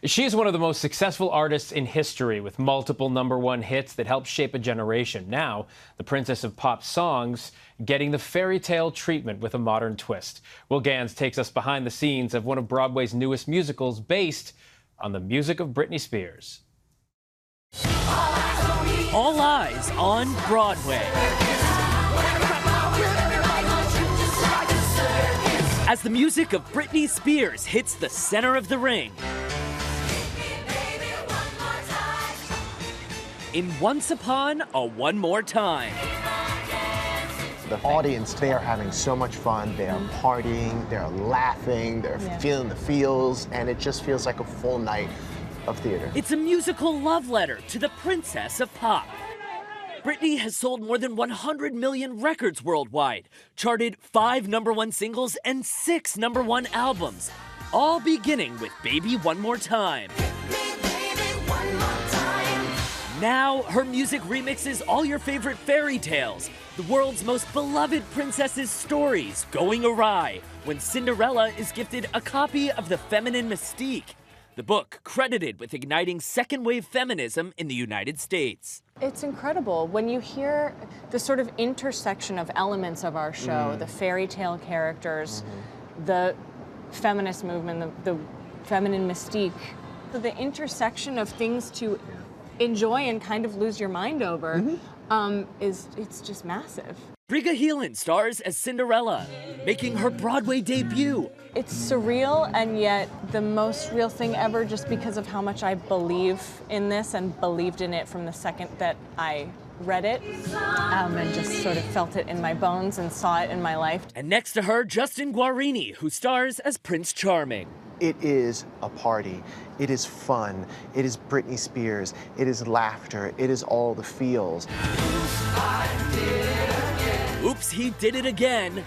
She is one of the most successful artists in history, with multiple #1 hits that helped shape a generation. Now, the princess of pop songs getting the fairy tale treatment with a modern twist. Will Ganss takes us behind the scenes of one of Broadway's newest musicals based on the music of Britney Spears. All eyes on Broadway. As the music of Britney Spears hits the center of the ring, in Once Upon a One More Time. The audience, they are having so much fun. They are partying, they're laughing, they're feeling the feels, and it just feels like a full night of theater. It's a musical love letter to the princess of pop. Britney has sold more than 100 million records worldwide, charted 5 #1 singles and 6 #1 albums, all beginning with Baby One More Time. Now, her music remixes all your favorite fairy tales, the world's most beloved princesses' stories going awry when Cinderella is gifted a copy of The Feminine Mystique, the book credited with igniting second-wave feminism in the United States. It's incredible when you hear the sort of intersection of elements of our show, the fairy tale characters, the feminist movement, the feminine mystique, the intersection of things to enjoy and kind of lose your mind over, it's just massive. Briga Heelan stars as Cinderella, making her Broadway debut. It's surreal and yet the most real thing ever, just because of how much I believe in this and believed in it from the second that I read it, and just sort of felt it in my bones and saw it in my life. And next to her, Justin Guarini, who stars as Prince Charming. It is a party. It is fun. It is Britney Spears. It is laughter. It is all the feels. Oops, he did it again.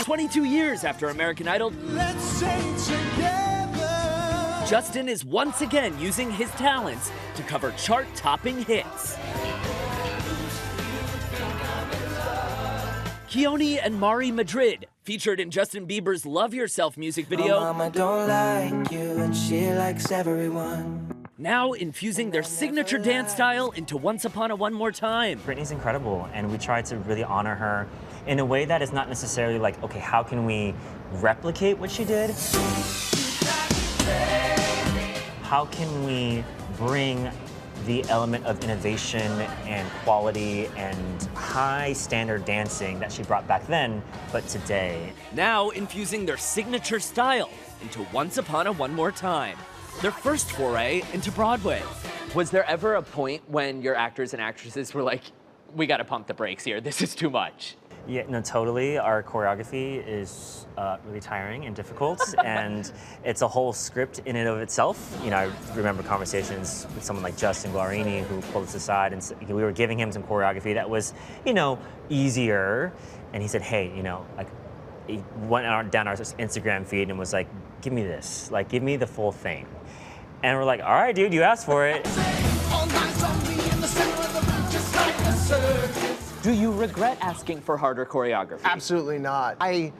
22 years after American Idol, let's sing together. Justin is once again using his talents to cover chart-topping hits. Keone and Mari Madrid, featured in Justin Bieber's Love Yourself music video. My mama don't like you and she likes everyone. Now infusing their signature dance style into Once Upon a One More Time. Britney's incredible, and we try to really honor her in a way that is not necessarily like, okay, how can we replicate what she did? How can we bring the element of innovation and quality and high standard dancing that she brought back then, but today? Now infusing their signature style into Once Upon a One More Time, their first foray into Broadway. Was there ever a point when your actors and actresses were like, we gotta pump the brakes here, this is too much? Yeah, no, totally. Our choreography is really tiring and difficult, and it's a whole script in and of itself. You know, I remember conversations with someone like Justin Guarini who pulled us aside, and we were giving him some choreography that was, you know, easier, and he said, hey, you know, like, he went down our Instagram feed and was like, give me this, like, give me the full thing. And we're like, all right, dude, you asked for it. Do you regret asking for harder choreography? Absolutely not. I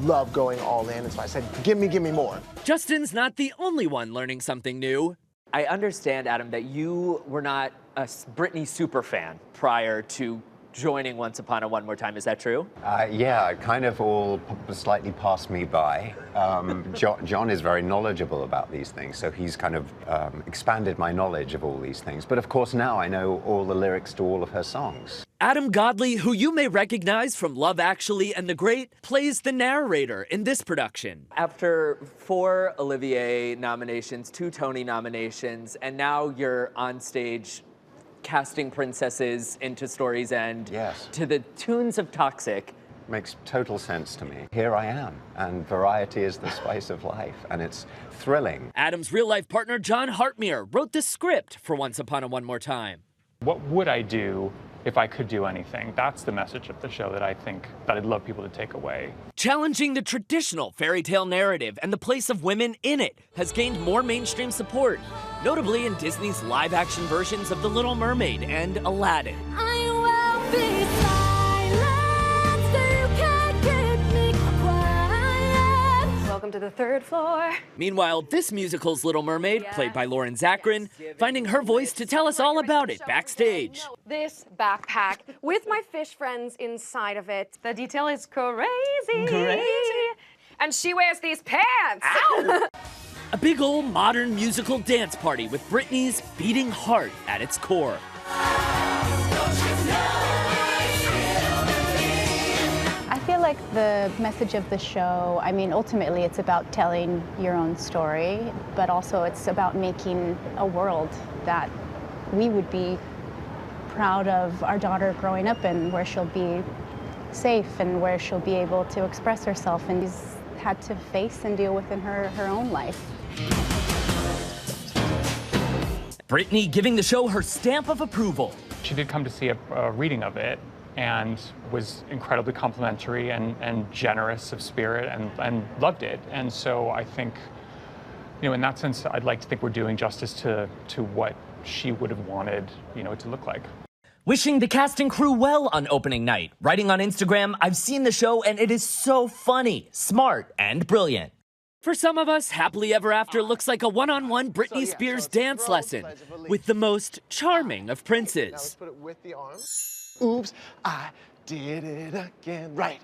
love going all in, and so I said, give me more. Justin's not the only one learning something new. I understand, Adam, that you were not a Britney superfan prior to joining Once Upon a One More Time. Is that true? Yeah, it kind of all slightly passed me by. John is very knowledgeable about these things, so he's kind of expanded my knowledge of all these things. But of course now I know all the lyrics to all of her songs. Adam Godley, who you may recognize from Love Actually and The Great, plays the narrator in this production. After 4 Olivier nominations, 2 Tony nominations, and now you're on stage casting princesses into Story's End, yes, to the tunes of Toxic. Makes total sense to me. Here I am, and variety is the spice of life, and it's thrilling. Adam's real-life partner, John Hartmere, wrote the script for Once Upon a One More Time. What would I do if I could do anything? That's the message of the show that I think that I'd love people to take away. Challenging the traditional fairy tale narrative and the place of women in it has gained more mainstream support, notably in Disney's live-action versions of The Little Mermaid and Aladdin. I will be silent so you can't keep me quiet. Welcome to to the third floor. Meanwhile, this musical's Little Mermaid, played by Lauren Zachrin, finding her voice to tell us all about it backstage. This backpack with my fish friends inside of it. The detail is crazy. And she wears these pants. Ow! A big old modern musical dance party with Britney's beating heart at its core. I feel like the message of the show, I mean, ultimately it's about telling your own story, but also it's about making a world that we would be proud of our daughter growing up in, where she'll be safe and where she'll be able to express herself and she's had to face and deal with in her own life. Britney giving the show her stamp of approval. She did come to see a reading of it and was incredibly complimentary and generous of spirit and loved it. And so I think, you know, in that sense, I'd like to think we're doing justice to what she would have wanted, you know, it to look like. Wishing the cast and crew well on opening night. Writing on Instagram, I've seen the show and it is so funny, smart, and brilliant. For some of us, Happily Ever After looks like a one-on-one Britney Spears dance lesson with the most charming of princes. Now let's put it with the arms. Oops, I did it again. Right,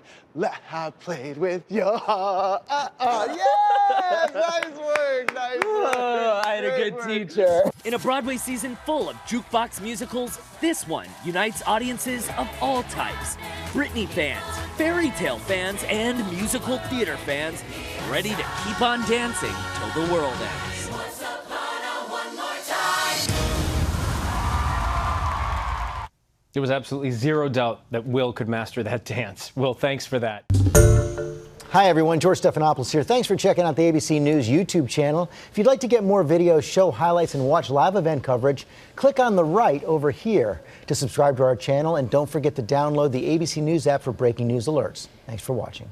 I played with your heart. Yes, nice work, nice work. I had a good teacher. In a Broadway season full of jukebox musicals, this one unites audiences of all types. Britney fans, fairy tale fans, and musical theater fans ready to keep on dancing till the world ends. There was absolutely zero doubt that Will could master that dance. Will, thanks for that. Hi, everyone. George Stephanopoulos here. Thanks for checking out the ABC News YouTube channel. If you'd like to get more videos, show highlights, and watch live event coverage, click on the right over here to subscribe to our channel. And don't forget to download the ABC News app for breaking news alerts. Thanks for watching.